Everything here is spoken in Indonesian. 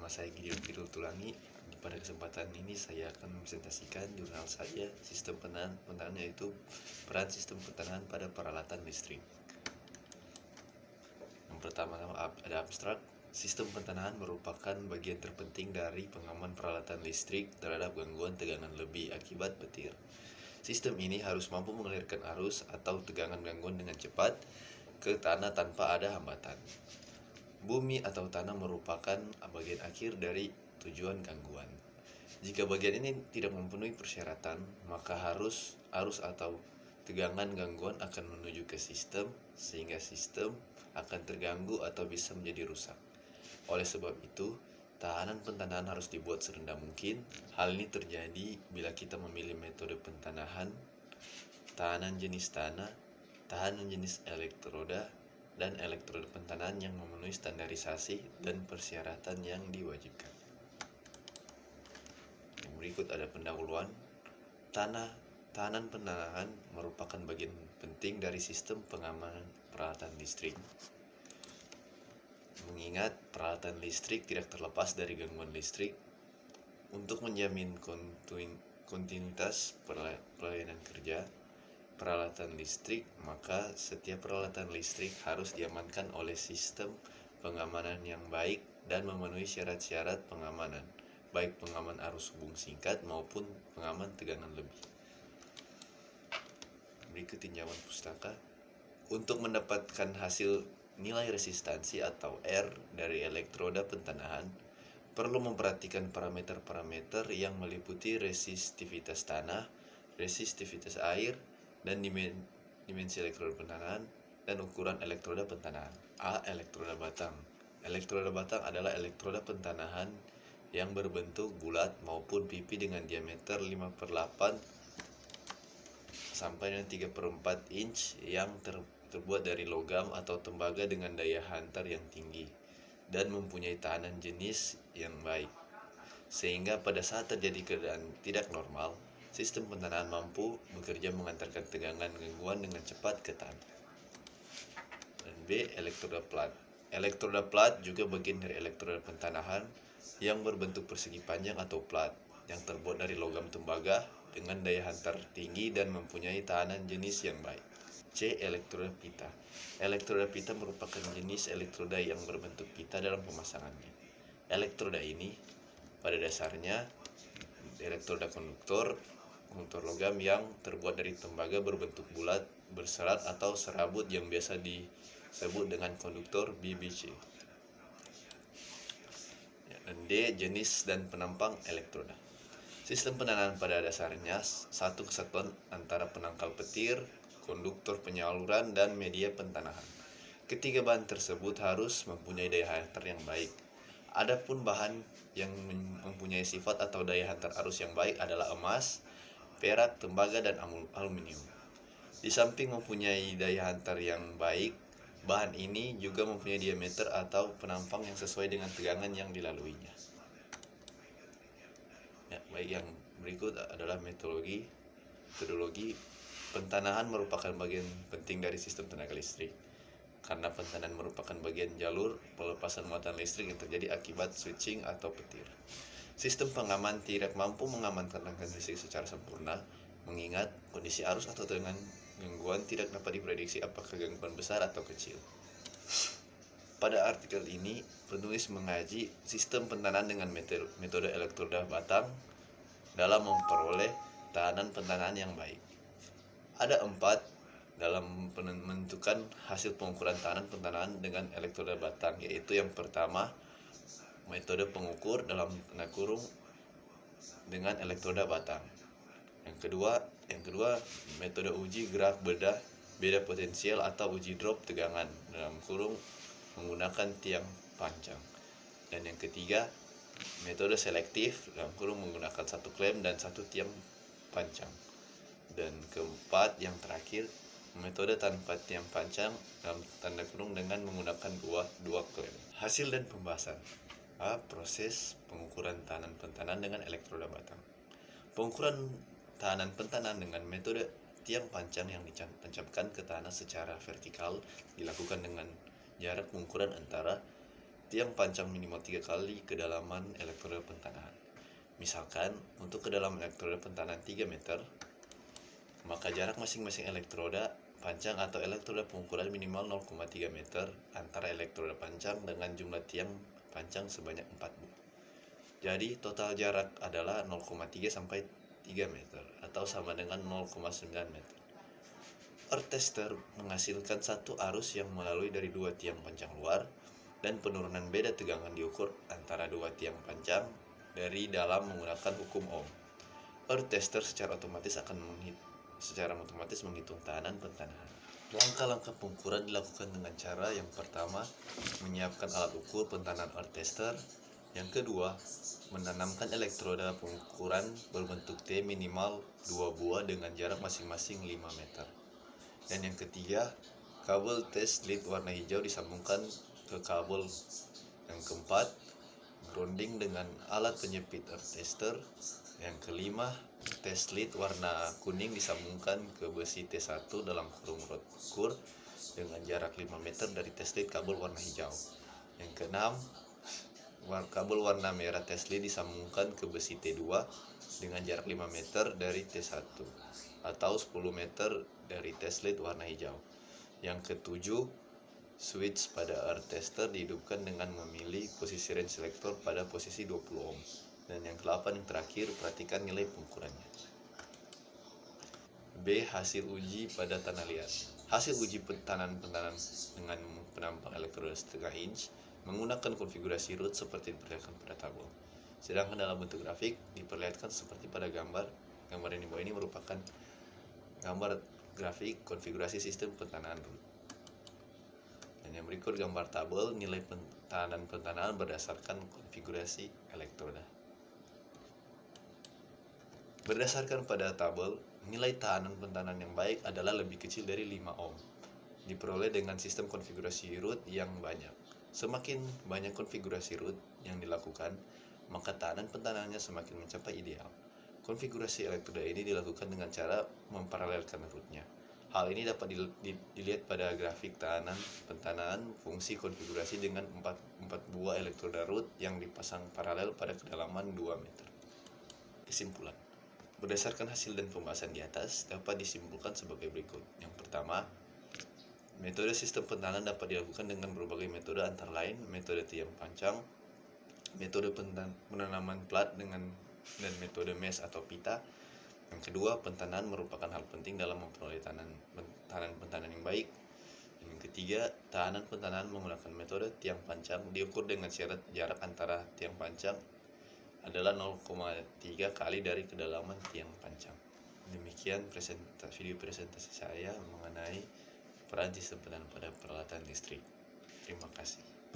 Nama saya Gideon Firul Tulangi. Pada kesempatan ini saya akan mempresentasikan jurnal saya sistem penahan yaitu peran sistem penahan pada peralatan listrik. Yang pertama ada abstrak. Sistem penahan merupakan bagian terpenting dari pengaman peralatan listrik terhadap gangguan tegangan lebih akibat petir. Sistem ini harus mampu mengalirkan arus atau tegangan gangguan dengan cepat ke tanah tanpa ada hambatan. Bumi atau tanah merupakan bagian akhir dari tujuan gangguan. Jika bagian ini tidak memenuhi persyaratan, maka arus atau tegangan gangguan akan menuju ke sistem, sehingga sistem akan terganggu atau bisa menjadi rusak. Oleh sebab itu, tahanan pentanahan harus dibuat serendah mungkin. Hal ini terjadi bila kita memilih metode pentanahan, tahanan jenis tanah, tahanan jenis elektroda, dan elektroda pentanahan yang memenuhi standarisasi dan persyaratan yang diwajibkan. Yang berikut ada pendahuluan. Tahanan pentanahan merupakan bagian penting dari sistem pengamanan peralatan listrik. Mengingat peralatan listrik tidak terlepas dari gangguan listrik, untuk menjamin kontinuitas pelayanan kerja peralatan listrik, maka setiap peralatan listrik harus diamankan oleh sistem pengamanan yang baik dan memenuhi syarat-syarat pengamanan, baik pengaman arus hubung singkat maupun pengaman tegangan lebih. Berikut tinjauan pustaka. Untuk mendapatkan hasil nilai resistansi atau R dari elektroda pentanahan, perlu memperhatikan parameter-parameter yang meliputi resistivitas tanah, resistivitas air, dan dimensi elektroda pentanahan dan ukuran elektroda pentanahan. A. Elektroda batang. Elektroda batang adalah elektroda pentanahan yang berbentuk bulat maupun pipi dengan diameter 5/8 sampai 3/4 inch yang terbuat dari logam atau tembaga dengan daya hantar yang tinggi dan mempunyai tahanan jenis yang baik, sehingga pada saat terjadi keadaan tidak normal, sistem pentanahan mampu bekerja mengantarkan tegangan gangguan dengan cepat ke tanah. Dan B. Elektroda plat. Elektroda plat juga bagian dari elektroda pentanahan yang berbentuk persegi panjang atau plat yang terbuat dari logam tembaga dengan daya hantar tinggi dan mempunyai tahanan jenis yang baik. C. Elektroda pita. Elektroda pita merupakan jenis elektroda yang berbentuk pita dalam pemasangannya. Elektroda ini pada dasarnya elektroda konduktor logam yang terbuat dari tembaga berbentuk bulat, berserat atau serabut yang biasa disebut dengan konduktor BBC. Dan D. Jenis dan penampang elektroda. Sistem penanahan pada dasarnya satu kesatuan antara penangkal petir, konduktor penyaluran, dan media pentanahan. Ketiga bahan tersebut harus mempunyai daya hantar yang baik. Adapun bahan yang mempunyai sifat atau daya hantar arus yang baik adalah emas, perak, tembaga, dan aluminium. Di samping mempunyai daya hantar yang baik, bahan ini juga mempunyai diameter atau penampang yang sesuai dengan tegangan yang dilaluinya. Yang berikut adalah metodologi. Pentanahan merupakan bagian penting dari sistem tenaga listrik, karena pentanahan merupakan bagian jalur pelepasan muatan listrik yang terjadi akibat switching atau petir. Sistem pengaman tidak mampu mengamankan tegangan listrik secara sempurna, mengingat kondisi arus atau tegangan gangguan tidak dapat diprediksi apakah gangguan besar atau kecil. Pada artikel ini, penulis mengaji sistem pentanahan dengan metode elektroda batang dalam memperoleh tahanan pentanahan yang baik. Ada 4 dalam menentukan hasil pengukuran tahanan pentanahan dengan elektroda batang, yaitu yang pertama, metode pengukur dalam tanda kurung dengan elektroda batang. Yang kedua, metode uji gerak beda potensial atau uji drop tegangan dalam kurung menggunakan tiang panjang. Dan yang ketiga, metode selektif dalam kurung menggunakan satu klem dan satu tiang panjang. Dan keempat, yang terakhir, metode tanpa tiang panjang dalam tanda kurung dengan menggunakan dua klem. Hasil dan pembahasan. A. Proses pengukuran tahanan pentanahan dengan elektroda batang. Pengukuran tahanan pentanahan dengan metode tiang panjang yang ditancapkan ke tanah secara vertikal dilakukan dengan jarak pengukuran antara tiang panjang minimal 3 kali kedalaman elektroda pentanahan. Misalkan, untuk kedalaman elektroda pentanahan 3 meter, maka jarak masing-masing elektroda panjang atau elektroda pengukuran minimal 0,3 meter antara elektroda panjang dengan jumlah tiang panjang sebanyak 4 buah. Jadi, total jarak adalah 0,3 sampai 3 meter atau sama dengan 0,9 meter. Earth tester menghasilkan satu arus yang melalui dari dua tiang panjang luar dan penurunan beda tegangan diukur antara dua tiang panjang dari dalam menggunakan hukum Ohm. Earth tester secara otomatis menghitung tahanan pentanahan. Langkah-langkah pengukuran dilakukan dengan cara yang pertama, menyiapkan alat ukur pentanahan earth tester. Yang kedua, menanamkan elektroda pengukuran berbentuk T minimal 2 buah dengan jarak masing-masing 5 meter. Dan yang ketiga, kabel test lead warna hijau disambungkan ke kabel. Yang keempat, grounding dengan alat penyepit earth tester. Yang kelima, test lead warna kuning disambungkan ke besi T1 dalam kurung rod ukur dengan jarak 5 meter dari test lead kabel warna hijau. Yang keenam, kabel warna merah test lead disambungkan ke besi T2 dengan jarak 5 meter dari T1 atau 10 meter dari test lead warna hijau. Yang ketujuh, switch pada earth tester dihidupkan dengan memilih posisi range selector pada posisi 20 ohm. Dan yang ke-8 yang terakhir, perhatikan nilai pengukurannya. B. Hasil uji pada tanah liat. Hasil uji pentanahan dengan penampang elektroda setengah inch menggunakan konfigurasi root seperti diperlihatkan pada tabel. Sedangkan dalam bentuk grafik diperlihatkan seperti pada gambar. Gambar yang di bawah ini merupakan gambar grafik konfigurasi sistem pentanahan root. Dan yang berikut gambar tabel nilai pentanahan berdasarkan konfigurasi elektroda. Berdasarkan pada tabel, nilai tahanan pentanahan yang baik adalah lebih kecil dari 5 ohm. Diperoleh dengan sistem konfigurasi root yang banyak. Semakin banyak konfigurasi root yang dilakukan, maka tahanan pentanahannya semakin mencapai ideal. Konfigurasi elektroda ini dilakukan dengan cara memparalelkan rootnya. Hal ini dapat dilihat pada grafik tahanan pentanahan fungsi konfigurasi dengan 4 buah elektroda root yang dipasang paralel pada kedalaman 2 meter. Kesimpulan. Berdasarkan hasil dan pembahasan di atas, dapat disimpulkan sebagai berikut. Yang pertama, metode sistem pentanahan dapat dilakukan dengan berbagai metode antara lain metode tiang panjang, metode penanaman plat dan metode mesh atau pita. Yang kedua, pentanahan merupakan hal penting dalam memperoleh tahanan pentanahan yang baik. Yang ketiga, tahanan pentanahan menggunakan metode tiang panjang diukur dengan syarat jarak antara tiang panjang adalah 0,3 kali dari kedalaman tiang panjang. Demikian video presentasi saya mengenai peran sistem pentanahan pada peralatan listrik. Terima kasih.